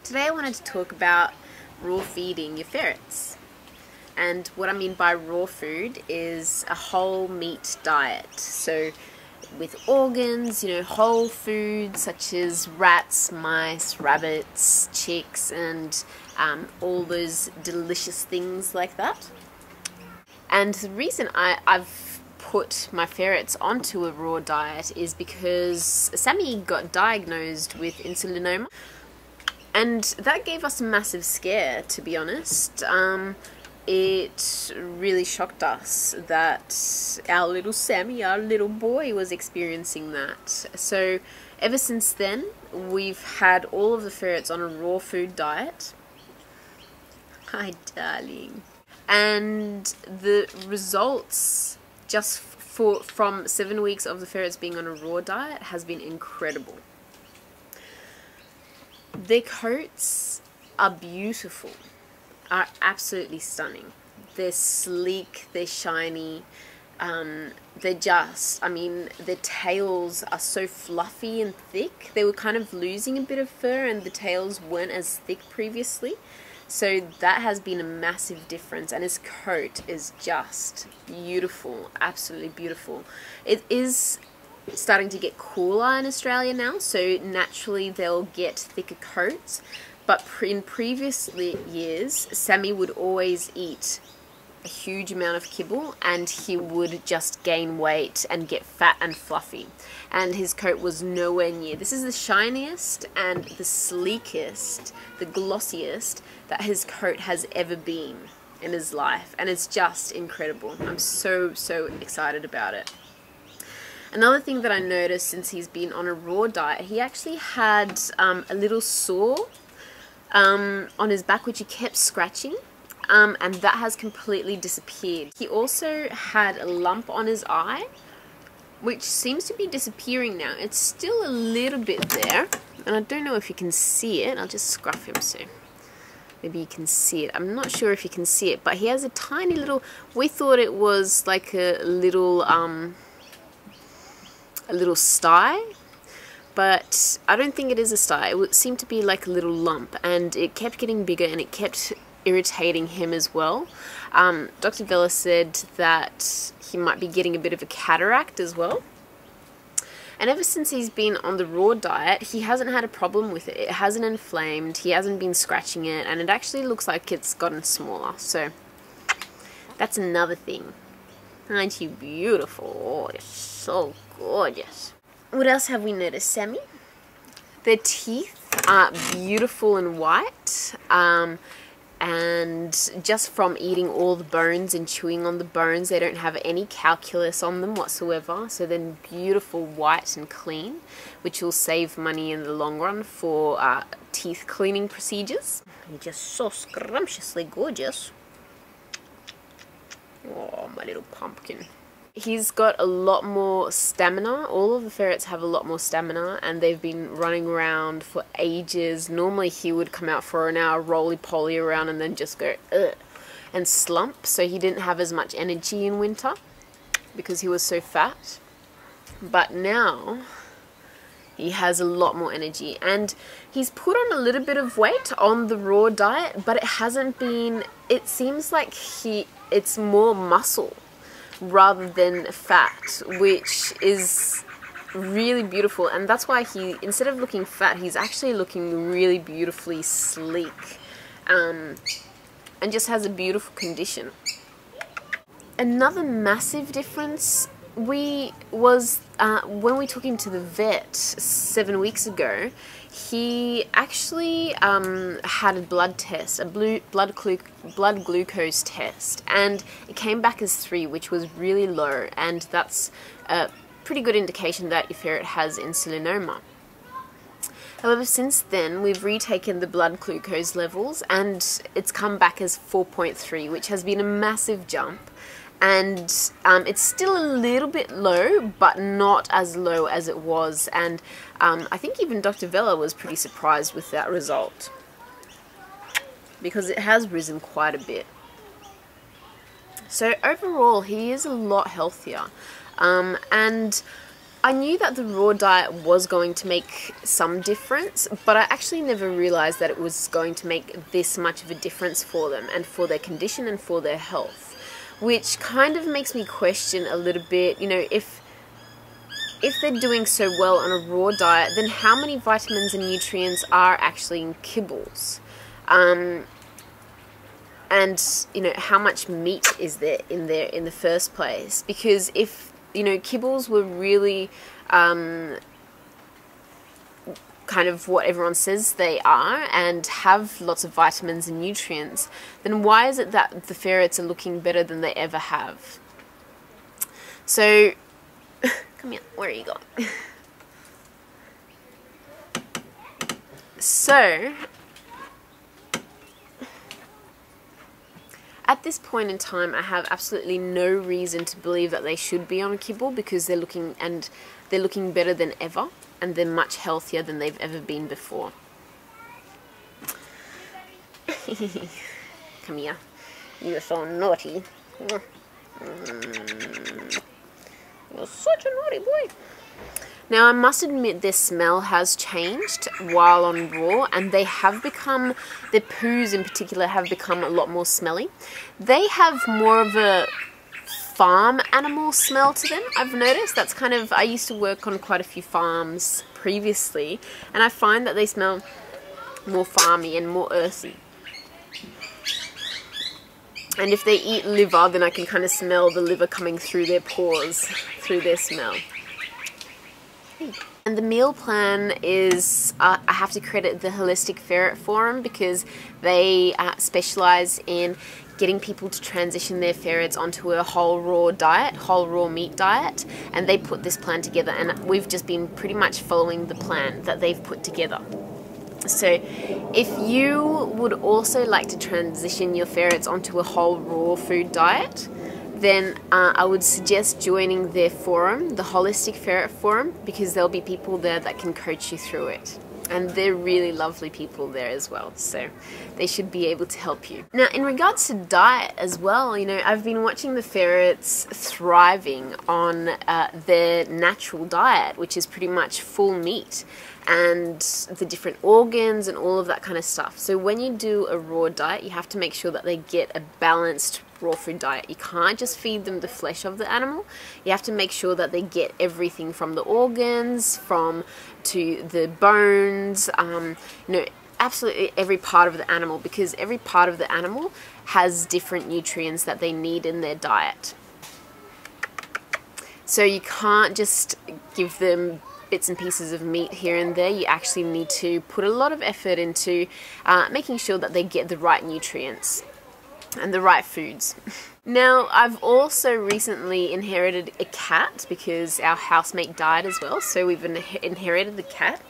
Today I wanted to talk about raw feeding your ferrets. And what I mean by raw food is a whole meat diet. So with organs, whole foods such as rats, mice, rabbits, chicks, and all those delicious things like that. And the reason I've put my ferrets onto a raw diet is because Sammy got diagnosed with insulinoma. And that gave us a massive scare, to be honest. It really shocked us that our little Sammy, our little boy, was experiencing that. So ever since then, we've had all of the ferrets on a raw food diet. Hi, darling. And the results just from 7 weeks of the ferrets being on a raw diet has been incredible. Their coats are beautiful, are absolutely stunning. They're sleek, they're shiny, their tails are so fluffy and thick. They were kind of losing a bit of fur and the tails weren't as thick previously. So that has been a massive difference, and his coat is just beautiful, absolutely beautiful. It is starting to get cooler in Australia now, so naturally they'll get thicker coats, but in previous years Sammy would always eat a huge amount of kibble and he would just gain weight and get fat and fluffy, and his coat was nowhere near. This is the shiniest and the sleekest, the glossiest that his coat has ever been in his life, and it's just incredible. I'm so excited about it. Another thing that I noticed since he's been on a raw diet, he actually had a little sore on his back which he kept scratching, and that has completely disappeared. He also had a lump on his eye which seems to be disappearing now. It's still a little bit there, and I don't know if you can see it. I'll just scruff him so maybe you can see it. I'm not sure if you can see it, but he has a tiny little, we thought it was like a little sty, but I don't think it is a sty. It seemed to be like a little lump, and it kept getting bigger and it kept irritating him as well. Dr. Vella said that he might be getting a bit of a cataract as well. And ever since he's been on the raw diet, he hasn't had a problem with it. It hasn't inflamed, he hasn't been scratching it, and it actually looks like it's gotten smaller. So that's another thing. Aren't you beautiful? Oh, you're so gorgeous. What else have we noticed, Sammy? Their teeth are beautiful and white, and just from eating all the bones and chewing on the bones, they don't have any calculus on them whatsoever. So they're beautiful, white and clean, which will save money in the long run for teeth cleaning procedures. You're just so scrumptiously gorgeous. Oh, my little pumpkin. He's got a lot more stamina. All of the ferrets have a lot more stamina, and they've been running around for ages. Normally he would come out for an hour, roly-poly around, and then just go ugh, and slump. So he didn't have as much energy in winter because he was so fat. But now he has a lot more energy, and he's put on a little bit of weight on the raw diet, but it hasn't been, it seems like it's more muscle rather than fat, which is really beautiful. And that's why he, instead of looking fat, he's actually looking really beautifully sleek, and just has a beautiful condition. Another massive difference was when we took him to the vet 7 weeks ago. He actually had a blood test, a blood glucose test, and it came back as 3, which was really low, and that's a pretty good indication that your ferret has insulinoma. However, since then, we've retaken the blood glucose levels, and it's come back as 4.3, which has been a massive jump. And it's still a little bit low, but not as low as it was, and I think even Dr. Vella was pretty surprised with that result, because it has risen quite a bit. So overall he is a lot healthier, and I knew that the raw diet was going to make some difference, but I actually never realized that it was going to make this much of a difference for them and for their condition and for their health, which kind of makes me question a little bit, you know, if they're doing so well on a raw diet, then how many vitamins and nutrients are actually in kibbles? And, you know, how much meat is there in the first place? Because if, you know, kibbles were really kind of what everyone says they are and have lots of vitamins and nutrients, then why is it that the ferrets are looking better than they ever have? So, come here, where are you going? So, at this point in time, I have absolutely no reason to believe that they should be on kibble, because they're looking better than ever, and they're much healthier than they've ever been before. Come here. You're so naughty. You're such a naughty boy. Now, I must admit their smell has changed while on raw, and they have become, their poos in particular have become a lot more smelly. They have more of a farm animal smell to them, I've noticed. That's kind of, I used to work on quite a few farms previously, and I find that they smell more farmy and more earthy. And if they eat liver, then I can kind of smell the liver coming through their pores, through their smell. And the meal plan is, I have to credit the Holistic Ferret Forum, because they specialize in getting people to transition their ferrets onto a whole raw meat diet, and they put this plan together, and we've just been pretty much following the plan that they've put together. So if you would also like to transition your ferrets onto a whole raw food diet, then I would suggest joining their forum, the Holistic Ferret Forum, because there'll be people there that can coach you through it. And they're really lovely people there as well, so they should be able to help you. Now, in regards to diet as well, you know, I've been watching the ferrets thriving on their natural diet, which is pretty much full meat and the different organs and all of that kind of stuff. So when you do a raw diet, you have to make sure that they get a balanced raw food diet. You can't just feed them the flesh of the animal. You have to make sure that they get everything from the organs, to the bones, you know, absolutely every part of the animal, because every part of the animal has different nutrients that they need in their diet. So you can't just give them bits and pieces of meat here and there. You actually need to put a lot of effort into making sure that they get the right nutrients and the right foods. Now, I've also recently inherited a cat, because our housemate died as well, so we've inherited the cat.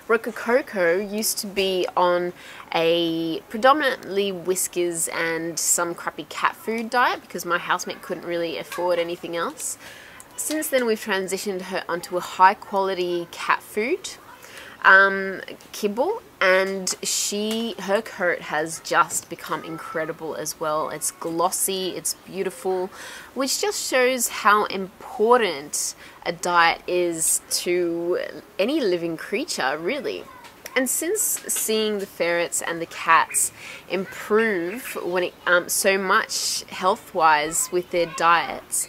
Rocococo used to be on a predominantly whiskers and some crappy cat food diet, because my housemate couldn't really afford anything else. Since then, we've transitioned her onto a high quality cat food kibble, and her coat has just become incredible as well. It's glossy, it's beautiful, which just shows how important a diet is to any living creature, really. And since seeing the ferrets and the cats improve when so much health-wise with their diets,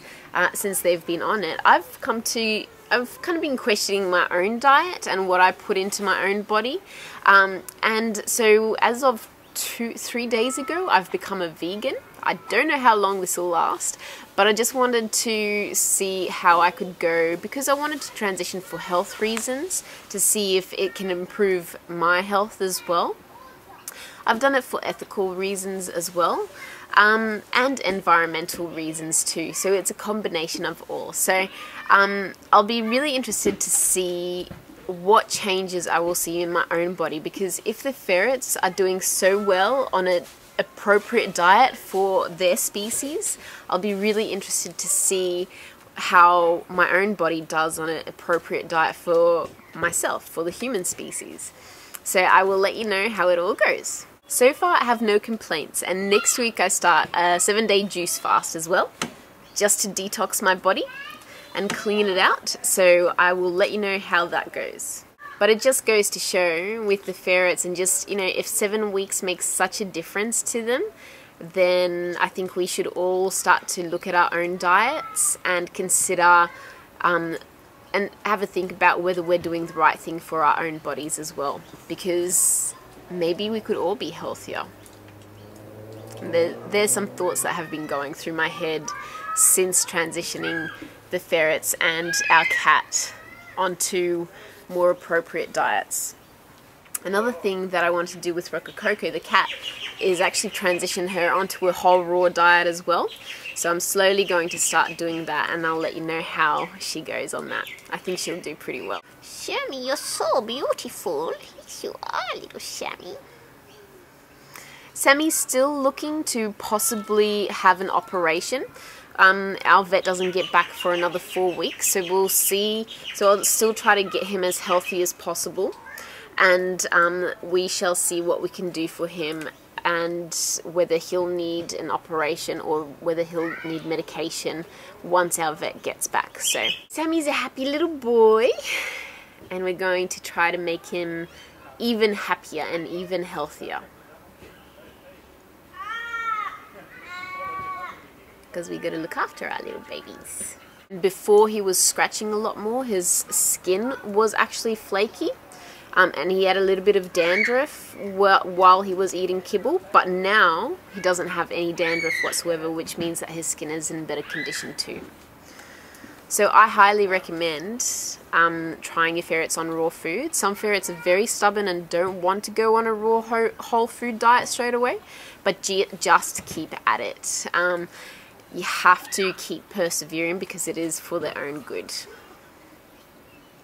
since they've been on it, I've kind of been questioning my own diet and what I put into my own body. And so as of 3 days ago, I've become a vegan. I don't know how long this will last, but I just wanted to see how I could go, because I wanted to transition for health reasons, to see if it can improve my health as well. I've done it for ethical reasons as well, and environmental reasons too. So it's a combination of all. So I'll be really interested to see what changes I will see in my own body, because if the ferrets are doing so well on an appropriate diet for their species, I'll be really interested to see how my own body does on an appropriate diet for myself, for the human species. So I will let you know how it all goes. So far, I have no complaints, and next week I start a 7-day juice fast as well, just to detox my body and clean it out, so I will let you know how that goes. But it just goes to show with the ferrets, and just, you know, if 7 weeks makes such a difference to them, then I think we should all start to look at our own diets and consider and have a think about whether we're doing the right thing for our own bodies as well, because maybe we could all be healthier. There's some thoughts that have been going through my head since transitioning the ferrets and our cat onto more appropriate diets. Another thing that I want to do with Rocococo, the cat, is actually transition her onto a whole raw diet as well. So I'm slowly going to start doing that, and I'll let you know how she goes on that. I think she'll do pretty well. Sammy, you're so beautiful. Yes, you are, little Sammy. Sammy's still looking to possibly have an operation. Our vet doesn't get back for another 4 weeks, so we'll see. So I'll still try to get him as healthy as possible, and we shall see what we can do for him, and whether he'll need an operation or whether he'll need medication once our vet gets back. So Sammy's a happy little boy, and we're going to try to make him even happier and even healthier, because we got to look after our little babies. Before, he was scratching a lot more. His skin was actually flaky, and he had a little bit of dandruff while he was eating kibble, but now he doesn't have any dandruff whatsoever, which means that his skin is in better condition too. So I highly recommend trying your ferrets on raw food. Some ferrets are very stubborn and don't want to go on a raw whole food diet straight away, but just keep at it. You have to keep persevering because it is for their own good.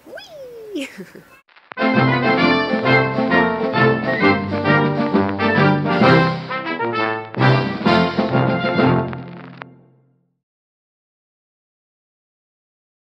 Whee!